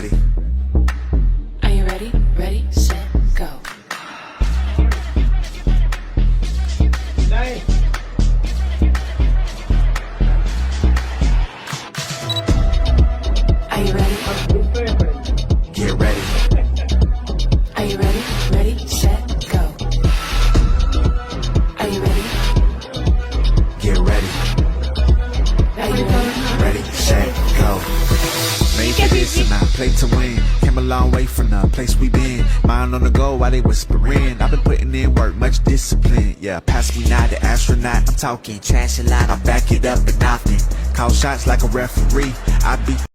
ready? Are you ready? Ready, set, go. Are you ready? Get ready. Are you ready? Ready, set, go. Are you ready? Get ready. Are you ready? Ready, set, go. Made for this and I play to win. Came a long way from the place we been. Mind on the go while they whispering. I've been putting in work, much discipline. Yeah, pass me now the astronaut. I'm talking trash a lot, I back it up and often. Call shots like a referee. I beat